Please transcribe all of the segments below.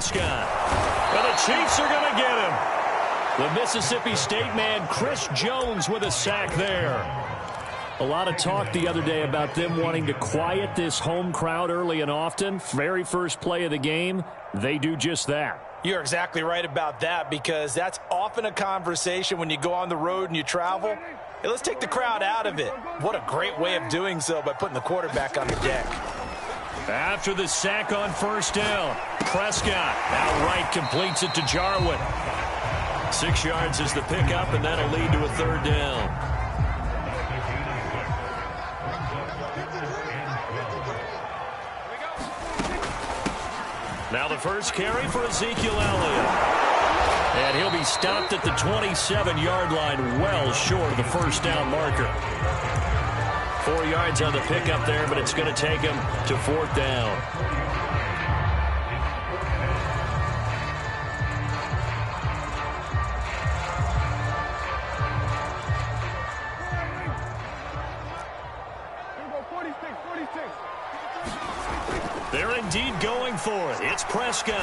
Prescott. And the Chiefs are going to get him. The Mississippi State man, Chris Jones, with a sack there. A lot of talk the other day about them wanting to quiet this home crowd early and often. Very first play of the game, they do just that. You're exactly right about that, because that's often a conversation when you go on the road and you travel. Hey, let's take the crowd out of it. What a great way of doing so by putting the quarterback on the deck. After the sack on first down, Prescott outright completes it to Jarwin. 6 yards is the pickup, and that'll lead to a third down. Now the first carry for Ezekiel Elliott. And he'll be stopped at the 27-yard line, well short of the first down marker. 4 yards on the pickup there, but it's going to take him to fourth down. They're indeed going for it. It's Prescott.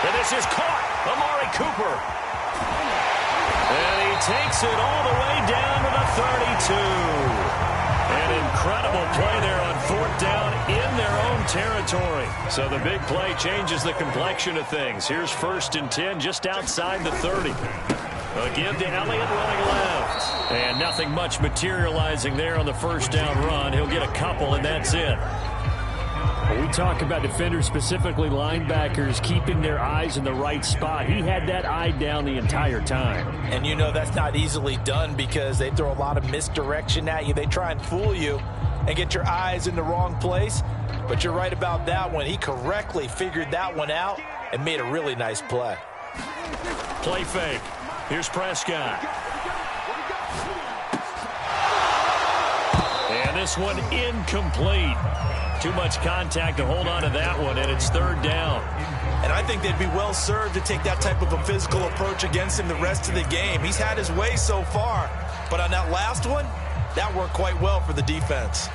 And this is caught. Amari Cooper. And he takes it all the way down to the 32. An incredible play there on fourth down in their own territory. So the big play changes the complexion of things. Here's 1st and 10 just outside the 30. Again to Elliott running left. And nothing much materializing there on the first down run. He'll get a couple, and that's it. We talk about defenders, specifically linebackers, keeping their eyes in the right spot. He had that eye down the entire time. And you know that's not easily done, because they throw a lot of misdirection at you. They try and fool you and get your eyes in the wrong place. But you're right about that one. He correctly figured that one out and made a really nice play. Play fake. Here's Prescott. And this one incomplete. Too much contact to hold on to that one, and it's third down. And I think they'd be well served to take that type of a physical approach against him the rest of the game. He's had his way so far, but on that last one, that worked quite well for the defense.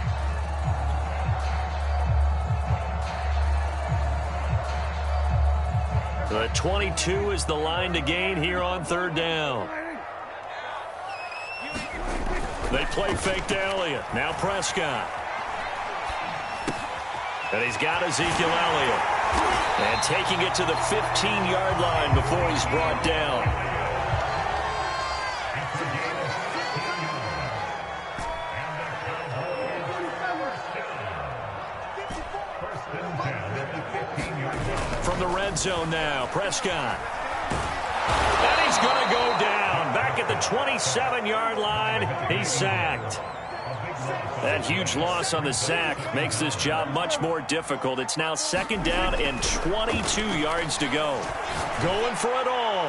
The 22 is the line to gain here on third down. They play fake to Elliott. Now Prescott. And he's got Ezekiel Elliott. And taking it to the 15-yard line before he's brought down. From the red zone now, Prescott. And he's going to go down. Back at the 27-yard line, he's sacked. That huge loss on the sack makes this job much more difficult. It's now second down and 22 yards to go. Going for it all.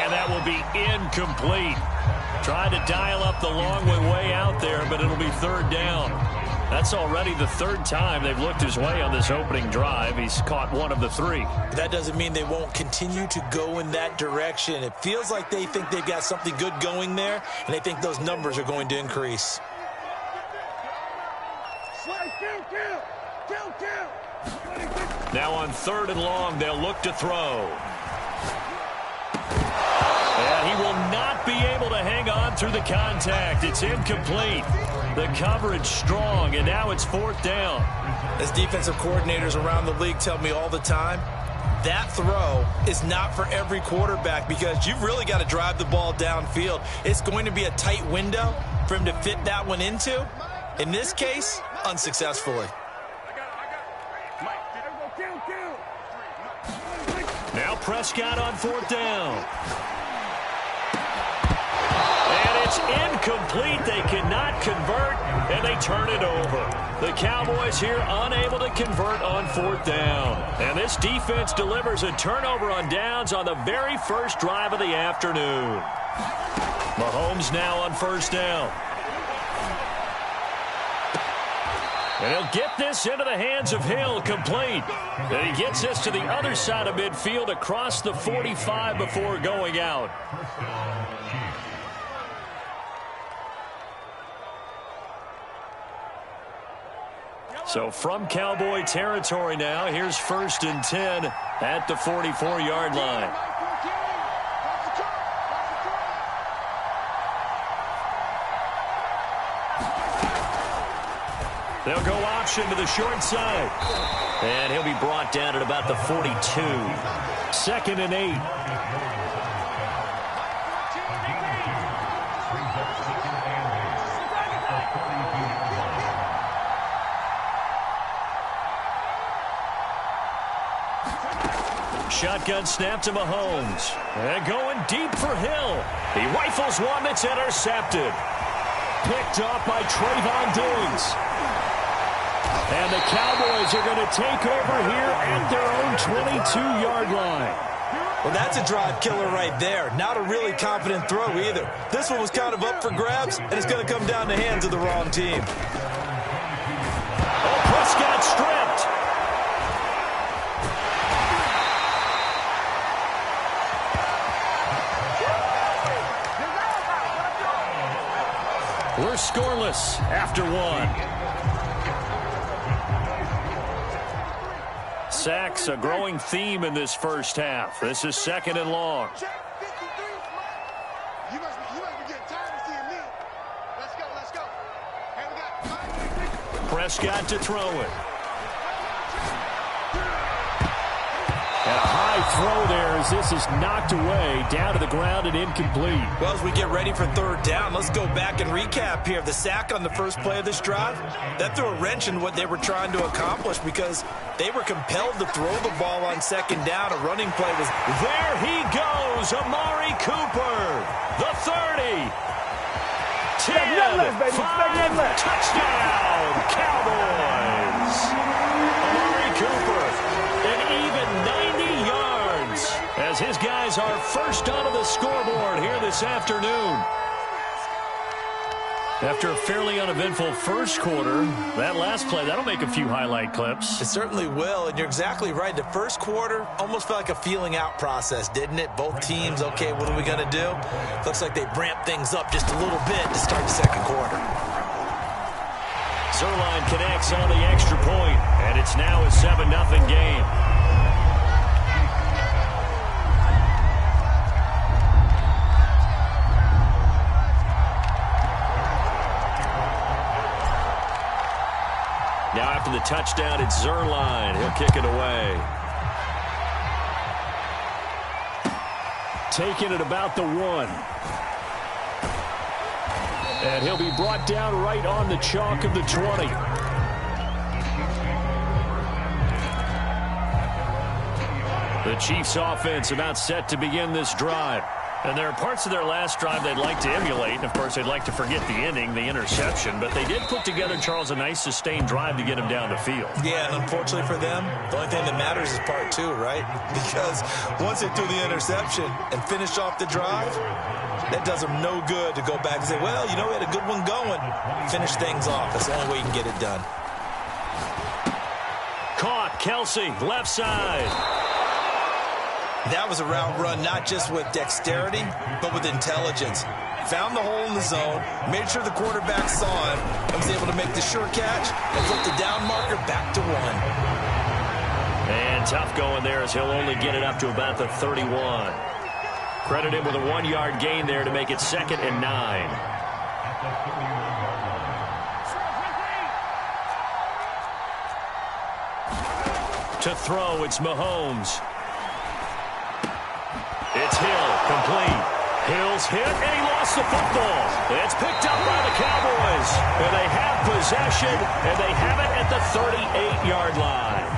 And that will be incomplete. Trying to dial up the long way out there, but it'll be third down. That's already the third time they've looked his way on this opening drive. He's caught one of the three. That doesn't mean they won't continue to go in that direction. It feels like they think they've got something good going there, and they think those numbers are going to increase. Now on third and long, they'll look to throw. And he will not be able to hang on through the contact. It's incomplete. The coverage strong, and now it's fourth down. As defensive coordinators around the league tell me all the time, that throw is not for every quarterback, because you've really got to drive the ball downfield. It's going to be a tight window for him to fit that one into. In this case, unsuccessfully. Now Prescott on fourth down. And it's incomplete. They cannot convert, and they turn it over. The Cowboys here unable to convert on fourth down. And this defense delivers a turnover on downs on the very first drive of the afternoon. Mahomes now on first down. And he'll get this into the hands of Hill, complete. And he gets this to the other side of midfield across the 45 before going out. So from Cowboy territory now, here's 1st and 10 at the 44-yard line. They'll go option to the short side. And he'll be brought down at about the 42. 2nd and 8. Shotgun snap to Mahomes. And going deep for Hill. He rifles one that's intercepted. Picked off by Trayvon Diggs. And the Cowboys are going to take over here at their own 22-yard line. Well, that's a drive killer right there. Not a really confident throw either. This one was kind of up for grabs, and it's going to come down the hands of the wrong team. Oh, Prescott stripped. We're scoreless after one. Sacks, a growing theme in this first half. This is 2nd and long. You must be getting tired of seeing me. Let's go. Hey, Prescott to throw it. And a high throw there as this is knocked away, down to the ground and incomplete. Well, as we get ready for 3rd down, let's go back and recap here. The sack on the first play of this drive, that threw a wrench in what they were trying to accomplish because they were compelled to throw the ball on 2nd down. A running play was... There he goes, Amari Cooper, the 30. 10, 5, touchdown, Cowboys. Amari Cooper, an even 90 yards as his guys are first onto the scoreboard here this afternoon. After a fairly uneventful first quarter, that last play, that'll make a few highlight clips. It certainly will, and you're exactly right. The first quarter almost felt like a feeling out process, didn't it? Both teams, okay, what are we going to do? Looks like they ramped things up just a little bit to start the second quarter. Zuerlein connects on the extra point, and it's now a 7-0 game. Now after the touchdown, it's Zuerlein. He'll kick it away. Taking it about the 1. And he'll be brought down right on the chalk of the 20. The Chiefs offense about set to begin this drive. And there are parts of their last drive they'd like to emulate. And, of course, they'd like to forget the ending, the interception. But they did put together, Charles, a nice sustained drive to get him down the field. Yeah, and unfortunately for them, the only thing that matters is part 2, right? Because once they threw the interception and finished off the drive, that does them no good to go back and say, well, you know, we had a good one going. Finish things off. That's the only way you can get it done. Caught, Kelsey, left side. That was a route run not just with dexterity, but with intelligence. Found the hole in the zone, made sure the quarterback saw him, and was able to make the sure catch and flip the down marker back to 1. And tough going there as he'll only get it up to about the 31. Credit him with a 1-yard gain there to make it 2nd and 9. To throw, it's Mahomes. It's Hill, complete. Hill's hit, and he lost the football. It's picked up by the Cowboys. And they have possession, and they have it at the 38-yard line.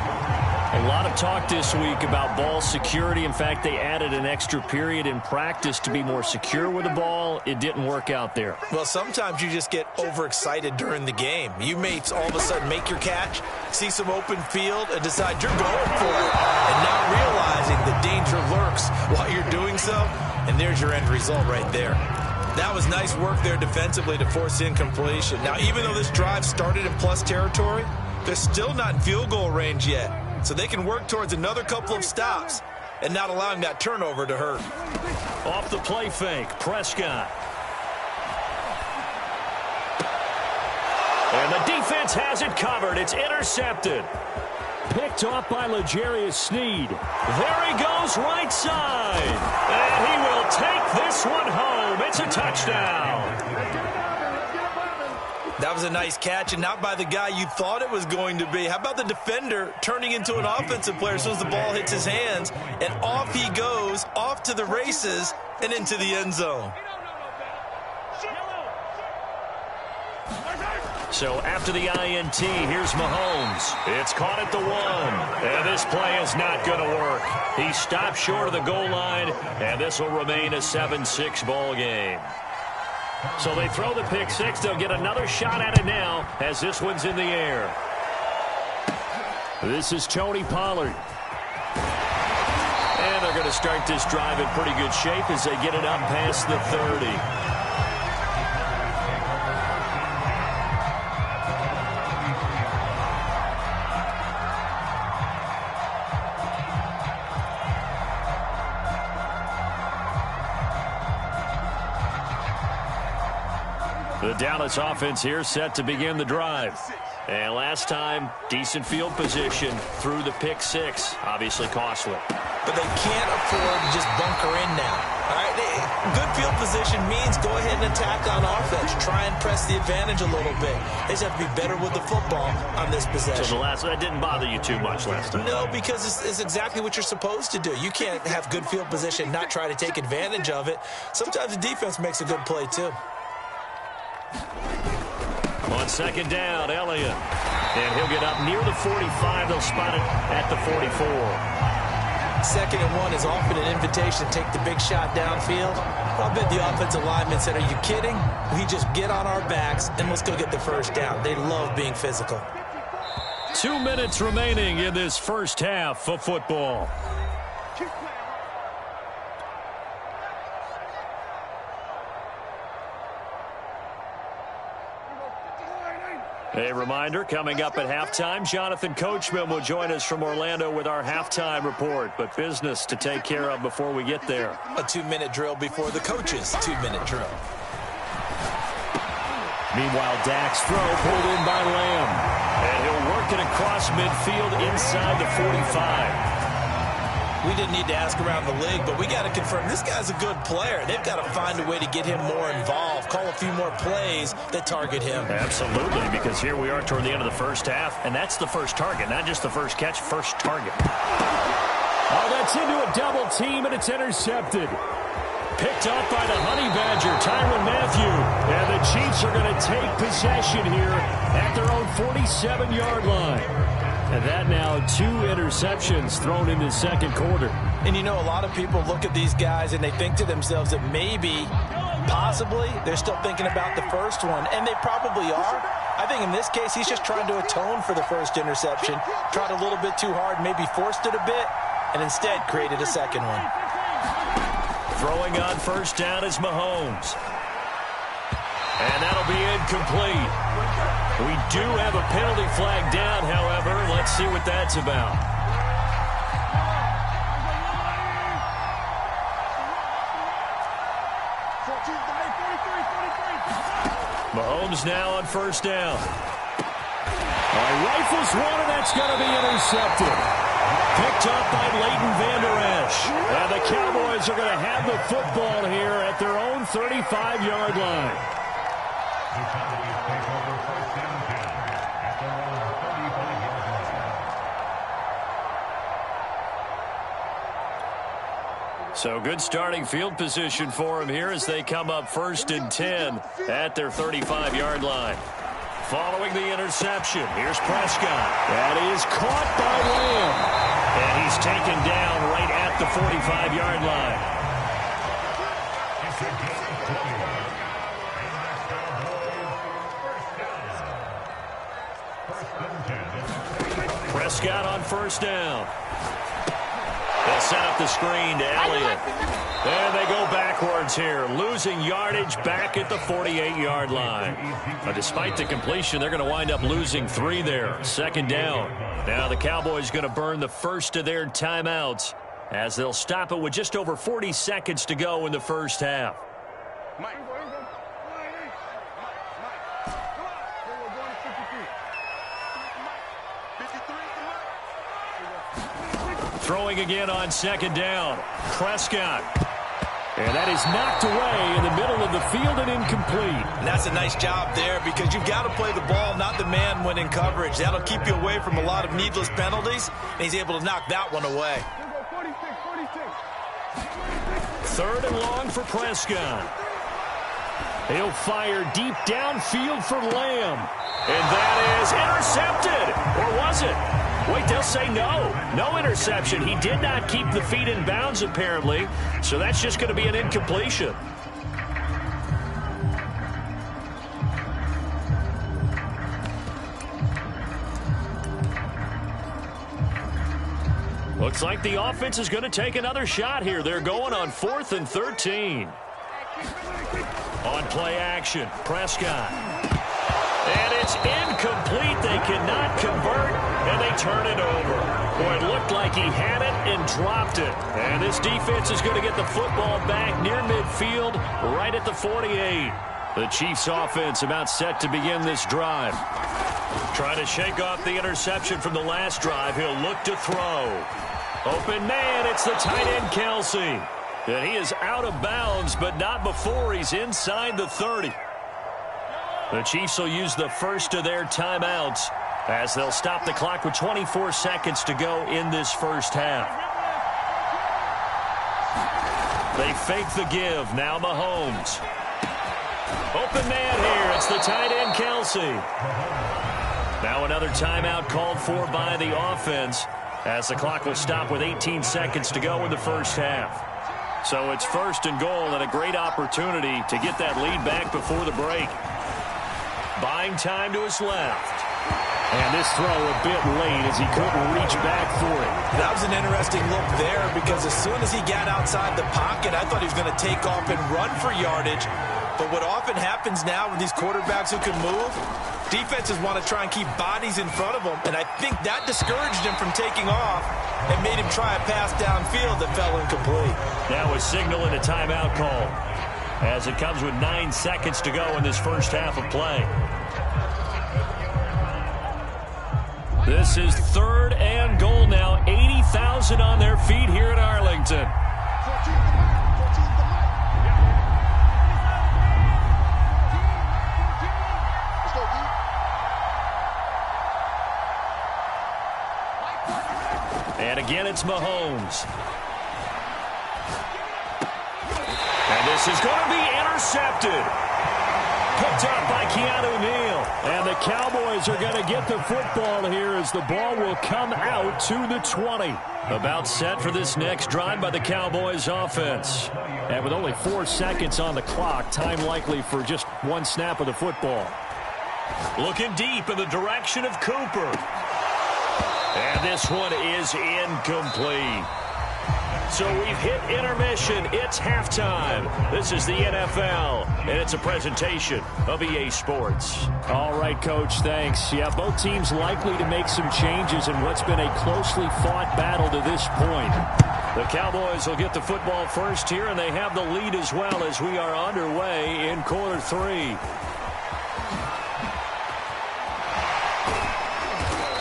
A lot of talk this week about ball security. In fact, they added an extra period in practice to be more secure with the ball. It didn't work out there. Well, sometimes you just get overexcited during the game. You may all of a sudden make your catch, see some open field, and decide you're going for it. And not realizing the danger lurks while you're doing so. And there's your end result right there. That was nice work there defensively to force incompletion. Now, even though this drive started in plus territory, they're still not in field goal range yet. So they can work towards another couple of stops and not allowing that turnover to hurt. Off the play fake, Prescott. And the defense has it covered. It's intercepted. Picked off by L'Jarius Sneed. There he goes right side. And he will take this one home. It's a touchdown. That was a nice catch, and not by the guy you thought it was going to be. How about the defender turning into an offensive player as soon as the ball hits his hands, and off he goes, off to the races, and into the end zone. So after the INT, here's Mahomes. It's caught at the 1. And this play is not going to work. He stopped short of the goal line, and this will remain a 7-6 ball game. So they throw the pick six. They'll get another shot at it now as this one's in the air. This is Tony Pollard. And they're going to start this drive in pretty good shape as they get it up past the 30. The Dallas offense here set to begin the drive. And last time, decent field position through the pick six. Obviously costly. But they can't afford to just bunker in now. All right, good field position means go ahead and attack on offense. Try and press the advantage a little bit. They just have to be better with the football on this possession. So that didn't bother you too much last time? No, because it's exactly what you're supposed to do. You can't have good field position and not try to take advantage of it. Sometimes the defense makes a good play, too. On second down, Elliott. And he'll get up near the 45. They'll spot it at the 44. 2nd and 1 is often an invitation to take the big shot downfield. I bet the offensive lineman said, are you kidding? We just get on our backs and let's go get the first down. They love being physical. 2 minutes remaining in this first half of football. A reminder, coming up at halftime, Jonathan Coachman will join us from Orlando with our halftime report, but business to take care of before we get there. A 2-minute drill before the coach's 2-minute drill. Meanwhile, Dak's throw pulled in by Lamb, and he'll work it across midfield inside the 45. We didn't need to ask around the league, but we got to confirm this guy's a good player. They've got to find a way to get him more involved, call a few more plays that target him. Absolutely, because here we are toward the end of the first half, and that's the first target, not just the first catch, first target. Oh, that's into a double team, and it's intercepted. Picked up by the Honey Badger, Tyrann Mathieu. And the Chiefs are going to take possession here at their own 47-yard line. And that now 2 interceptions thrown in the second quarter. And you know, a lot of people look at these guys and they think to themselves that maybe, possibly, they're still thinking about the first one. And they probably are. I think in this case, he's just trying to atone for the first interception. Tried a little bit too hard, maybe forced it a bit, and instead created a second one. Throwing on first down is Mahomes. And that'll be incomplete. We do have a penalty flag down, however. Let's see what that's about. Mahomes now on first down. Rifles one, and that's going to be intercepted. Picked up by Leighton Vander Esch. And the Cowboys are going to have the football here at their own 35-yard line. So good starting field position for him here as they come up 1st and 10 at their 35-yard line. Following the interception, here's Prescott. That is caught by Lamb. And he's taken down right at the 45-yard line. Prescott on first down. They'll set up the screen to Elliott. And they go backwards here, losing yardage back at the 48-yard line. But despite the completion, they're going to wind up losing 3 there. 2nd down. Now the Cowboys going to burn the first of their timeouts as they'll stop it with just over 40 seconds to go in the first half. Throwing again on second down. Prescott. And that is knocked away in the middle of the field and incomplete. And that's a nice job there because you've got to play the ball, not the man when in coverage. That'll keep you away from a lot of needless penalties, and he's able to knock that one away. 3rd and long for Prescott. He'll fire deep downfield for Lamb. And that is intercepted. Or was it? Wait, they'll say no. No interception. He did not keep the feet in bounds, apparently. So that's just going to be an incompletion. Looks like the offense is going to take another shot here. They're going on 4th and 13. On play action, Prescott. And it's incomplete. They cannot convert, and they turn it over. Boy, it looked like he had it and dropped it. And this defense is going to get the football back near midfield, right at the 48. The Chiefs offense about set to begin this drive. Trying to shake off the interception from the last drive. He'll look to throw. Open man, it's the tight end Kelsey. And he is out of bounds, but not before he's inside the 30. The Chiefs will use the first of their timeouts as they'll stop the clock with 24 seconds to go in this first half. They fake the give. Now Mahomes. Open man here. It's the tight end Kelsey. Now another timeout called for by the offense as the clock will stop with 18 seconds to go in the first half. So it's 1st and goal and a great opportunity to get that lead back before the break. Buying time to his left. And this throw a bit late as he couldn't reach back for it. That was an interesting look there because as soon as he got outside the pocket, I thought he was going to take off and run for yardage. But what often happens now with these quarterbacks who can move, defenses want to try and keep bodies in front of them. And I think that discouraged him from taking off and made him try a pass downfield that fell incomplete. Now a signal and a timeout call as it comes with 9 seconds to go in this first half of play. This is 3rd and goal now. 80,000 on their feet here in Arlington. And again, it's Mahomes. And this is going to be intercepted. Picked up by Keanu Neal. And the Cowboys are going to get the football here as the ball will come out to the 20. About set for this next drive by the Cowboys offense. And with only 4 seconds on the clock, time likely for just one snap of the football. Looking deep in the direction of Cooper. And this one is incomplete. So we've hit intermission. It's halftime. This is the NFL, and it's a presentation of EA Sports. All right, Coach, thanks. Yeah, both teams likely to make some changes in what's been a closely fought battle to this point. The Cowboys will get the football first here, and they have the lead as well as we are underway in quarter 3.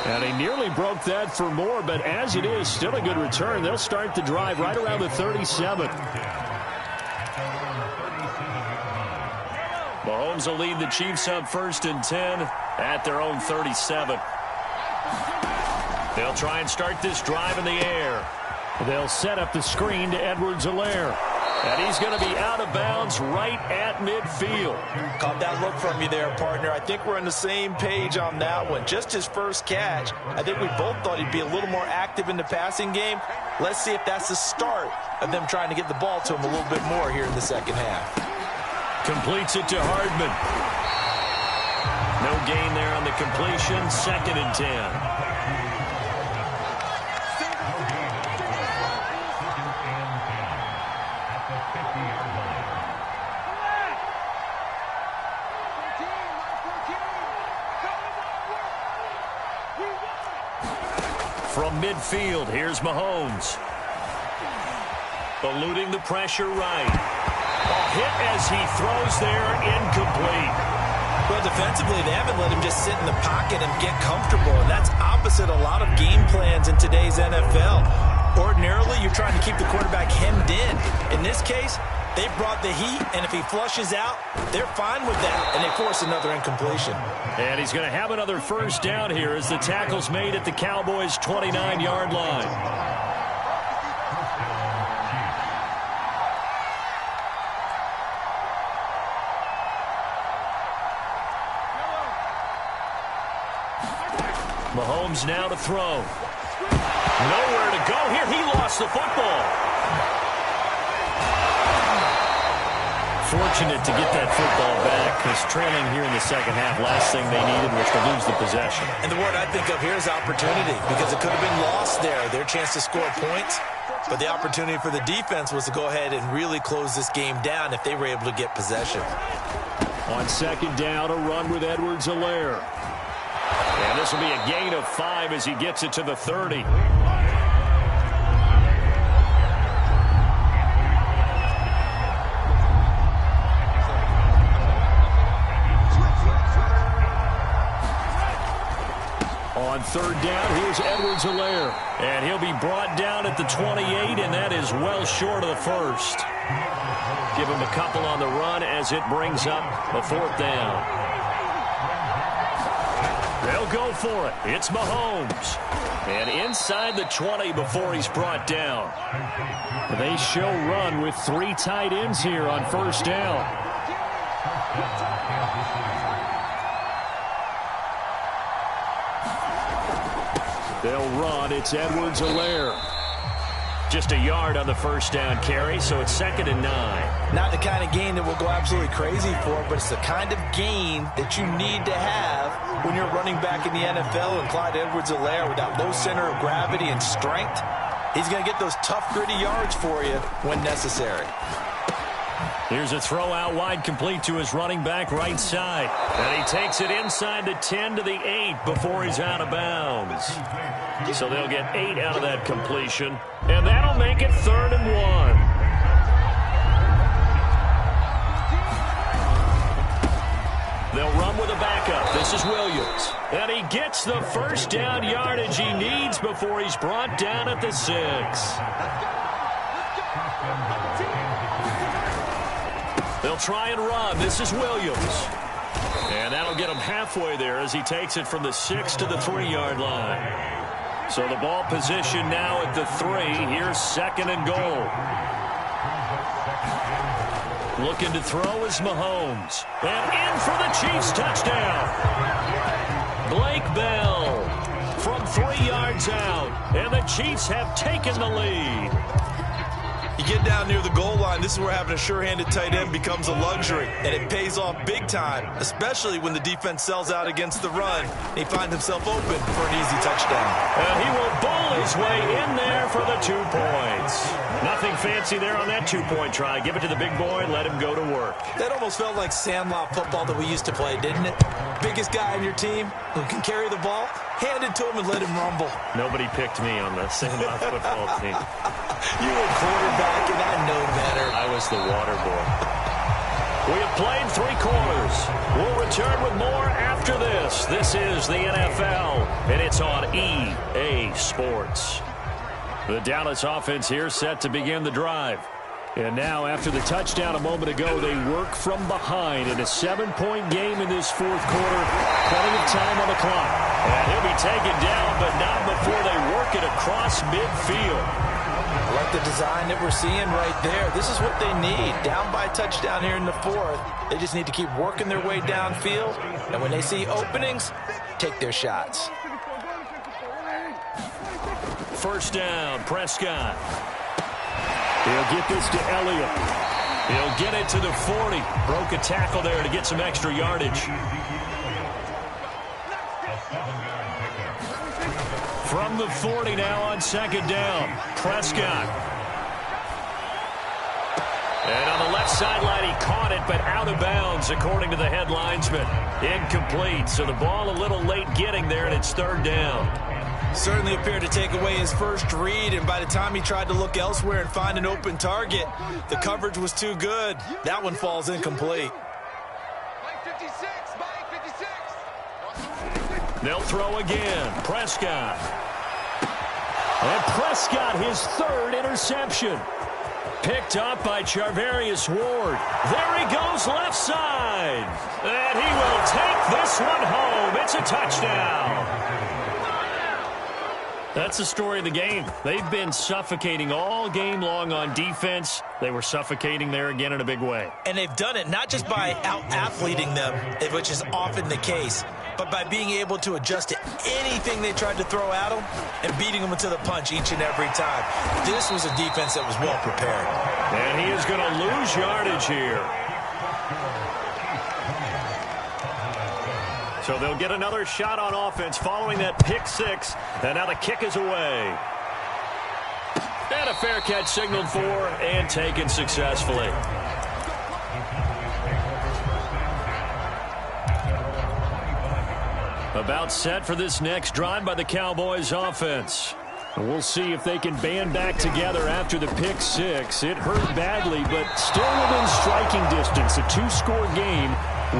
And he nearly broke that for more, but as it is, still a good return. They'll start the drive right around the 37. Mahomes will lead the Chiefs up 1st and 10 at their own 37. They'll try and start this drive in the air. They'll set up the screen to Edwards-Helaire. And he's going to be out of bounds right at midfield. Caught that look from you there, partner. I think we're on the same page on that one. Just his first catch. I think we both thought he'd be a little more active in the passing game. Let's see if that's the start of them trying to get the ball to him a little bit more here in the second half. Completes it to Hardman. No gain there on the completion. 2nd and 10. From midfield, here's Mahomes. Eluding the pressure right. A hit as he throws there, incomplete. Well, defensively, they haven't let him just sit in the pocket and get comfortable, and that's opposite a lot of game plans in today's NFL. Ordinarily, you're trying to keep the quarterback hemmed in. In this case, they brought the heat, and if he flushes out, they're fine with that, and they force another incompletion. And he's going to have another first down here as the tackle's made at the Cowboys' 29-yard line. Mahomes now to throw. Nowhere to go here. He lost the football. Fortunate to get that football back because trailing here in the second half, last thing they needed was to lose the possession. And the word I think of here is opportunity because it could have been lost there, their chance to score points. But the opportunity for the defense was to go ahead and really close this game down if they were able to get possession. On second down, a run with Edwards-Helaire. And this will be a gain of 5 as he gets it to the 30. On third down, here's Edwards-Helaire. And he'll be brought down at the 28, and that is well short of the first. Give him a couple on the run as it brings up a fourth down. They'll go for it. It's Mahomes. And inside the 20 before he's brought down. They show run with 3 tight ends here on first down. They'll run. It's Edwards-Helaire. Just a yard on the first down carry, so it's 2nd and 9. Not the kind of gain that we'll go absolutely crazy for, but it's the kind of gain that you need to have when you're running back in the NFL. And Clyde Edwards-Helaire, with that low center of gravity and strength, he's going to get those tough, gritty yards for you when necessary. Here's a throw out wide, complete to his running back right side. And he takes it inside the 10 to the 8 before he's out of bounds. So they'll get 8 out of that completion. And that'll make it 3rd and 1. They'll run with a backup. This is Williams. And he gets the first down yardage he needs before he's brought down at the 6. They'll try and run. This is Williams. And that'll get him halfway there as he takes it from the 6 to the 3-yard line. So the ball position now at the 3. Here's 2nd and goal. Looking to throw is Mahomes. And in for the Chiefs touchdown. Blake Bell from 3 yards out. And the Chiefs have taken the lead. You get down near the goal line, this is where having a sure-handed tight end becomes a luxury, and it pays off big time, especially when the defense sells out against the run. He finds himself open for an easy touchdown. And he will bowl his way in there for the 2 points. Nothing fancy there on that 2-point try. Give it to the big boy and let him go to work. That almost felt like Sandlot football that we used to play, didn't it? Biggest guy on your team who can carry the ball, hand it to him and let him rumble. Nobody picked me on the Sandlot football team. You were quarterback, and I know better. I was the water boy. We have played 3 quarters. We'll return with more after this. This is the NFL, and it's on EA Sports. The Dallas offense here set to begin the drive. And now, after the touchdown a moment ago, they work from behind in a 7-point game in this 4th quarter. Plenty of time on the clock. And he'll be taken down, but not before they work it across midfield. I like the design that we're seeing right there. This is what they need. Down by a touchdown here in the 4th. They just need to keep working their way downfield. And when they see openings, take their shots. First down, Prescott. He'll get this to Elliott. He'll get it to the 40. Broke a tackle there to get some extra yardage. From the 40 now on second down, Prescott. And on the left sideline, he caught it, but out of bounds, according to the head linesman. Incomplete, so the ball a little late getting there, and it's 3rd down. Certainly appeared to take away his first read, and by the time he tried to look elsewhere and find an open target, the coverage was too good. That one falls incomplete. They'll throw again. Prescott. And Prescott, his third interception. Picked up by Charvarius Ward. There he goes left side. And he will take this one home. It's a touchdown. That's the story of the game. They've been suffocating all game long on defense. They were suffocating there again in a big way. And they've done it not just by out-athleting them, which is often the case, but by being able to adjust to anything they tried to throw at them and beating them to the punch each and every time. This was a defense that was well prepared. And he is going to lose yardage here. So they'll get another shot on offense following that pick six. And now the kick is away. And a fair catch signaled for and taken successfully. About set for this next drive by the Cowboys offense. We'll see if they can band back together after the pick six. It hurt badly, but still within striking distance. A two-score game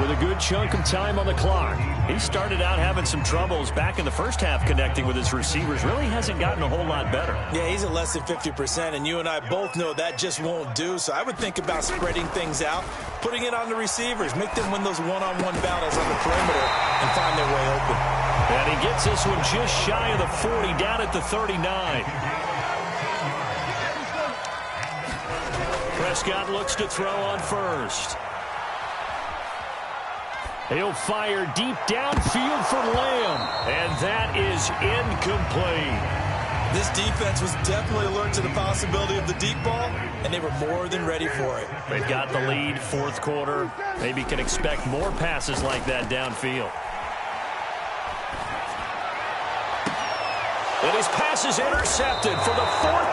with a good chunk of time on the clock. He started out having some troubles back in the first half connecting with his receivers. Really hasn't gotten a whole lot better. Yeah, he's at less than 50%, and you and I both know that just won't do. So I would think about spreading things out, putting it on the receivers, make them win those one-on-one battles on the perimeter and find their way open. And he gets this one just shy of the 40, down at the 39. Prescott looks to throw on first. He'll fire deep downfield for Lamb, and that is incomplete. This defense was definitely alert to the possibility of the deep ball, and they were more than ready for it. They've got the lead, fourth quarter. Maybe can expect more passes like that downfield. And his pass is intercepted for the fourth